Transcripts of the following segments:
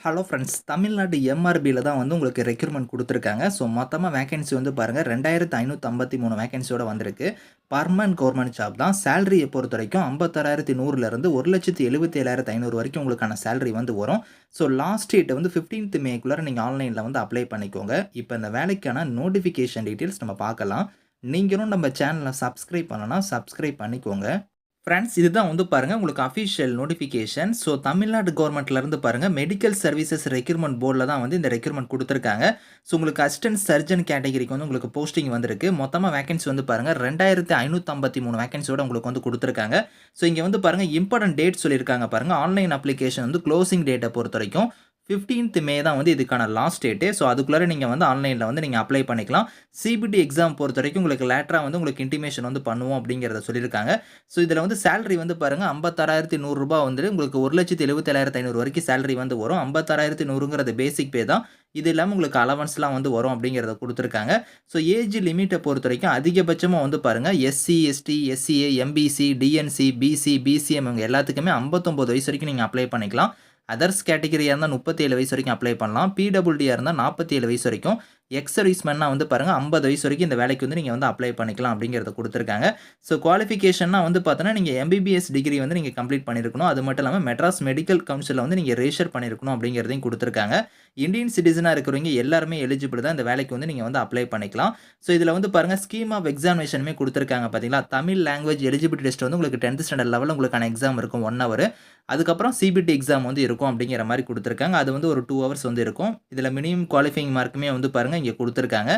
Hello friends. Tamil Nadu எம்ஆர்பில தான் வந்து உங்களுக்கு ரெக்ரூட்மெண்ட் குடுத்துருக்காங்க. ஸோ மொத்தமா வேக்கன்சி வந்து பாருங்க 2553 வேக்கன்சியோட வந்திருக்கு. பெர்மனன்ட் கவர்ன்மென்ட் ஜாப் தான். சேலரிய பொறுத்தவரைக்கும் 56,100 இருந்து 1,77,500 வரைக்கும் உங்களுக்கான சேலரி வந்து வரும். ஸோ லாஸ்ட் டேட் வந்து 15த் மேக்குள்ளார நீங்க ஆன்லைன்ல வந்து அப்ளை பண்ணிக்கோங்க. இப்ப இந்த வேலைக்கான நோட்டிஃபிகேஷன் டீட்டெயில்ஸ் நம்ம பார்க்கலாம். நீங்களும் நம்ம சேனல சப்ஸ்கிரைப் பண்ணலனா சப்ஸ்கிரைப் பண்ணிக்கோங்க. ஃப்ரெண்ட்ஸ் இதுதான் வந்து பாருங்க உங்களுக்கு அஃபிஷியல் நோட்டிஃபிகேஷன். ஸோ தமிழ்நாடு கவர்மெண்ட்லேருந்து பாருங்க மெடிக்கல் சர்வீசஸ் ரெக்ரூட்மெண்ட் போர்டில் தான் வந்து இந்த ரெக்ரூட்மெண்ட் குடுத்துருக்காங்க. ஸோ உங்களுக்கு அசிஸ்டன்ட் சர்ஜன் கேட்டகரிக்கு வந்து உங்களுக்கு போஸ்டிங் வந்திருக்கு. மொத்தமா வேக்கன்சி வந்து பாருங்க 2553 வேக்கன்சியோட உங்களுக்கு வந்து குடுத்துருக்காங்க. ஸோ இங்க வந்து பாருங்க இம்பார்ட்டன்ட் டேட் சொல்லியிருக்காங்க பாருங்க. ஆன்லைன் அப்ளிகேஷன் வந்து க்ளோசிங் டேட்ட பொறுத்தவரைக்கும் 15த் மே தான் வந்து இதுக்கான லாஸ்ட் டேட்டு. ஸோ அதுக்குள்ளார நீங்க வந்து ஆன்லைன்ல வந்து நீங்க அப்ளை பண்ணிக்கலாம். சிபிடி எக்ஸாம் பொறுத்தவரைக்கும் உங்களுக்கு லேட்டரா வந்து உங்களுக்கு இன்டிமேஷன் வந்து பண்ணுவோம் அப்படிங்கிறத சொல்லியிருக்காங்க. ஸோ இதில வந்து சேலரி வந்து பாருங்க ரூ. 56,100 வந்துட்டு உங்களுக்கு 1,77,500 வரைக்கும் சேலரி வந்து வரும். 56,100ங்கிறது பேசிக் பே தான். இது இல்லாம உங்களுக்கு அலவன்ஸ்லாம் வந்து வரும் அப்படிங்கிறத குடுத்துருக்காங்க. ஸோ ஏஜ் லிமிட்ட பொறுத்தவரைக்கும் அதிகபட்சமா வந்து பாருங்க SC, ST, SCA, MBC, DNC, BC, BCM இவங்க எல்லாத்துக்குமே 59 வயசு வரைக்கும் நீங்க அப்ளை பண்ணிக்கலாம். அதர்ஸ் கேட்டகரியா இருந்தா 37 வயசு வரைக்கும் அப்ளை பண்ணலாம். பிடபிள்யூடியா இருந்தா 47 வயசு வரைக்கும். எக்ஸ் சர்வீஸ்மேன்னா வந்து பாருங்க 50 வயசு வரைக்கும் இந்த வேலைக்கு வந்து நீங்க வந்து அப்ளை பண்ணிக்கலாம் அப்படிங்கிறத குடுத்துருக்காங்க. ஸோ குவாலிஃபிகேஷன்னா வந்து பார்த்தோன்னா, நீங்க எம்பிபிஎஸ் டிகிரி வந்து நீங்க கம்ப்ளீட் பண்ணியிருக்கணும். அது மட்டும் இல்லாம மெட்ராஸ் மெடிக்கல் கவுன்சில்ல வந்து நீங்க ரெஜிஸ்டர் பண்ணியிருக்கணும் அப்படிங்கிறதையும் குடுத்துருக்காங்க. இந்தியன் சிட்டிசனா இருக்கிறவங்க எல்லாருமே எலிஜிபிள் தான் இந்த வேலைக்கு வந்து நீங்க வந்து அப்ளை பண்ணிக்கலாம். ஸோ இதில வந்து பாருங்க ஸ்கீம் ஆஃப் எக்ஸாமினேஷனுமே குடுத்துருக்காங்க பார்த்தீங்களா? தமிழ் லாங்குவேஜ் எலிஜிபிலிட்டி டெஸ்ட் வந்து உங்களுக்கு 10த் ஸ்டாண்டர்ட் லெவல்ல உங்களுக்கான எக்ஸாம் இருக்கும் 1 ஹவர். அதுக்கப்புறம் சிபிடி எக்ஸாம் வந்து இருக்கும் அப்படிங்கிற மாரி குடுத்துருக்காங்க. அது வந்து ஒரு 2 ஹவர்ஸ் வந்து இருக்கும். இதில மினிமம் குவாலிஃபையிங் மார்க்குமே வந்து பாருங்க இங்க குடுத்துருக்காங்க.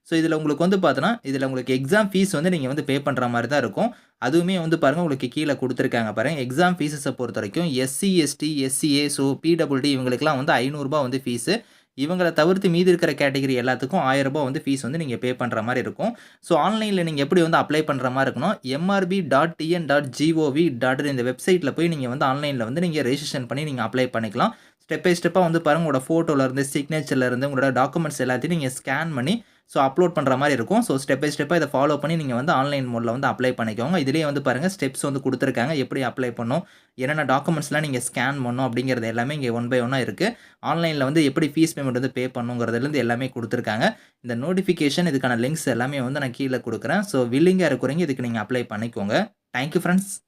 ஸோ இதில உங்களுக்கு வந்து பார்த்தோன்னா, இதில உங்களுக்கு எக்ஸாம் ஃபீஸ் வந்து நீங்க வந்து பே பண்ற மாரி தான் இருக்கும். அதுவுமே வந்து பாருங்க உங்களுக்கு கீழ குடுத்துருக்காங்க பாருங்க. எக்ஸாம் ஃபீஸஸ பொறுத்தவரைக்கும் SC, ST, SCA, so PWD இவங்களுக்கெல்லாம் வந்து ரூ. 500 வந்து ஃபீஸு. இவங்கள தவிர்த்து மீதி இருக்கிற கேட்டகரி எல்லாத்துக்கும் ரூ. 1000 வந்து ஃபீஸ் வந்து நீங்க பே பண்ற மாரி இருக்கும். ஸோ ஆன்லைன்ல நீங்க எப்படி வந்து அப்ளை பண்ற மாரி இருக்குன்னா, mrb.tn.gov.in இந்த வெப்சைட்ல போய் நீங்க வந்து ஆன்லைன்ல வந்து நீங்க ரெஜிஸ்ட்ரேஷன் பண்ணி நீங்க அப்ளை பண்ணிக்கலாம். ஸ்டெப் பை ஸ்டெப்பா வந்து பாருங்க உங்களோட ஃபோட்டோல இருந்து, சிக்னேச்சர்ல இருந்து உங்களோட டாக்குமெண்ட்ஸ் எல்லாத்தையும் நீங்க ஸ்கேன் பண்ணி ஸோ அப்லோட் பண்ற மாரி இருக்கும். ஸோ ஸ்டெப் பை ஸ்டெப்பா இத ஃபாலோ பண்ணி நீங்க வந்து ஆன்லைன் மோட்ல வந்து அப்ளை பண்ணிக்கோங்க. இதிலேயே வந்து பாருங்க ஸ்டெப்ஸ் வந்து குடுத்துருக்காங்க. எப்படி அப்ளை பண்ணணும், என்னென்ன டாக்குமெண்ட்ஸ்லாம் நீங்க ஸ்கேன் பண்ணணும் அப்படிங்கிறது எல்லாமே இங்க ஒன் பை ஒன்னா இருக்கு. ஆன்லைன்ல வந்து எப்படி ஃபீஸ் பேமெண்ட் வந்து பே பண்ணணுங்கிறதுலருந்து எல்லாமே குடுத்துருக்காங்க. இந்த நோட்டிஃபிகேஷன் இதுக்கான லிங்க்ஸ் எல்லாமே வந்து நான் கீழ குடுக்குறேன். ஸோ வில்லிங்கா இருக்கிறவங்க இதுக்கு நீங்க அப்ளை பண்ணிக்கோங்க. Thank you friends.